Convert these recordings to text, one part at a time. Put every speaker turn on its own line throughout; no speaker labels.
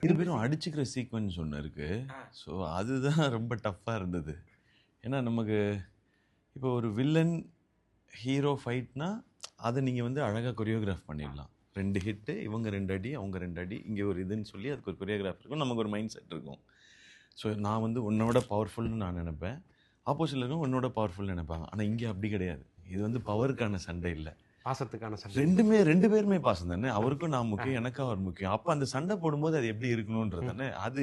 2 பேரும் அடிச்சுக்கிற சீக்வன்ஸ் ஒன்று இருக்குது. ஸோ அதுதான் ரொம்ப டஃப்பாக இருந்தது. ஏன்னா நமக்கு இப்போ ஒரு வில்லன் ஹீரோ ஃபைட்னா அதை நீங்கள் வந்து அழகாக கொரியோகிராஃப் பண்ணிடலாம். 2 ஹிட்டு, இவங்க 2 அடி, அவங்க 2 அடி, இங்கே ஒரு இதுன்னு சொல்லி அதுக்கு ஒரு கொரியோகிராஃப் இருக்கும், நமக்கு ஒரு மைண்ட் செட் இருக்கும். ஸோ நான் வந்து உன்னோட பவர்ஃபுல்னு நான் நினைப்பேன், ஆப்போசிட்டில் இருக்கும் உன்னோட பவர்ஃபுல்னு நினைப்பாங்க. ஆனால் இங்கே அப்படி கிடையாது. இது வந்து பவருக்கான சண்டை இல்லை,
பாசத்துக்கான சண்டை.
ரெண்டு பேருமே பாசம் தானே. அவருக்கும் நான் முக்கியம், எனக்கும் அவர் முக்கியம். அப்போ அந்த சண்டை போடும்போது அது எப்படி இருக்கணுன்றது தானே. அது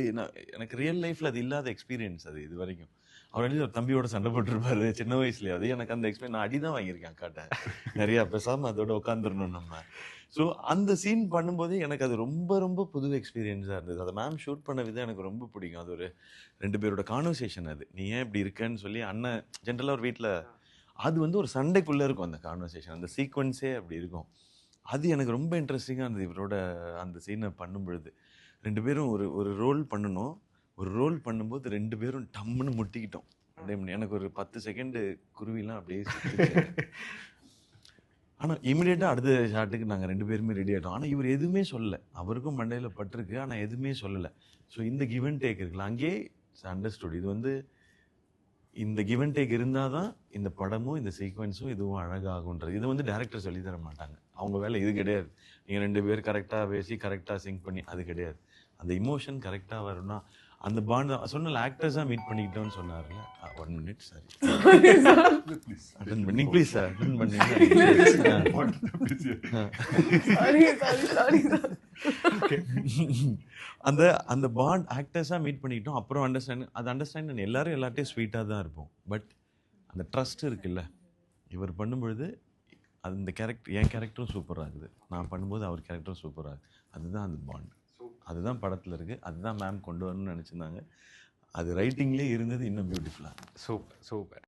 எனக்கு ரியல் லைஃப்பில் அது இல்லாத எக்ஸ்பீரியன்ஸ் அது இது வரைக்கும். அவர் ஒரு தம்பியோட சண்டை போட்டிருப்பாரு சின்ன வயசுலேயே. அது எனக்கு அந்த எக்ஸ்பீரியன், நான் அடி தான் வாங்கியிருக்கேன் அக்காட்ட நிறையா. பேசாமல் அதோட உட்காந்துடணும் நம்ம. ஸோ அந்த சீன் பண்ணும்போது எனக்கு அது ரொம்ப ரொம்ப புது எக்ஸ்பீரியன்ஸாக இருந்தது. அதை மேம் ஷூட் பண்ண விதம் எனக்கு ரொம்ப பிடிக்கும். அது ஒரு 2 பேரோட கான்வர்சேஷன். அது நீ ஏன் இப்படி இருக்கேன்னு சொல்லி அண்ணன் ஜென்ரலாக ஒரு வீட்டில் அது வந்து ஒரு சண்டைக்குள்ளே இருக்கும் அந்த கான்வர்சேஷன், அந்த சீக்வன்ஸே அப்படி இருக்கும். அது எனக்கு ரொம்ப இன்ட்ரெஸ்டிங்காக இருந்தது இவரோட அந்த சீனை பண்ணும் பொழுது. 2 பேரும் ஒரு ஒரு ரோல் பண்ணணும். ஒரு ரோல் பண்ணும்போது 2 பேரும் டம்முன்னு முட்டிக்கிட்டோம். எனக்கு ஒரு 10 செகண்டு குருவிலாம் அப்படியே ஆனால் இமீடியட்டாக அடுத்த ஷாட்டுக்கு நாங்கள் 2 பேருமே ரெடி ஆகிட்டோம். ஆனால் இவர் எதுவுமே சொல்லலை. அவருக்கும் மண்டையில் பட்டிருக்கு, ஆனால் எதுவுமே சொல்லலை. ஸோ இந்த கிவ் அண்ட் டேக் இருக்குல்ல, அங்கேயே அண்டர்ஸ்டுட். இது வந்து இந்த கிவ் அண்ட் டேக் இருந்தால் தான் இந்த படமும் இந்த சீக்வன்ஸும் இதுவும் அழகாகுன்றது. இது வந்து டேரக்டர் சொல்லி தர மாட்டாங்க, அவங்க வேலை இது கிடையாது. நீங்கள் 2 பேர் கரெக்டாக பேசி கரெக்டாக சிங்க் பண்ணி அது கிடையாது. அந்த இமோஷன் கரெக்டாக வரும்னா அந்த பாண்ட் சொன்ன ஆக்டர்ஸாக மீட் பண்ணிக்கிட்டோன்னு சொன்னார்ல. 1 மினிட் சாரி அட்டன் பண்ணி ப்ளீஸ் சார் அட்டன் பண்ணி அந்த அந்த பாண்ட் ஆக்டர்ஸாக மீட் பண்ணிக்கிட்டோம். அப்புறம் அண்டர்ஸ்டாண்ட் எல்லாரும் எல்லார்ட்டையும் ஸ்வீட்டாக தான் இருப்போம். பட் அந்த ட்ரஸ்ட் இருக்குல்ல, இவர் பண்ணும்பொழுது அந்த கேரக்டர், என் கேரக்டரும் சூப்பராக இருக்குது, நான் பண்ணும்போது அவர் கேரக்டரும் சூப்பராக இருக்குது. அதுதான் அந்த பாண்ட், அதுதான் படத்தில் இருக்குது. அதுதான் மேம் கொண்டு வரணும்னு நினச்சிருந்தாங்க. அது ரைட்டிங்லேயே இருந்தது இன்னும் பியூட்டிஃபுல்லாக.
Super super.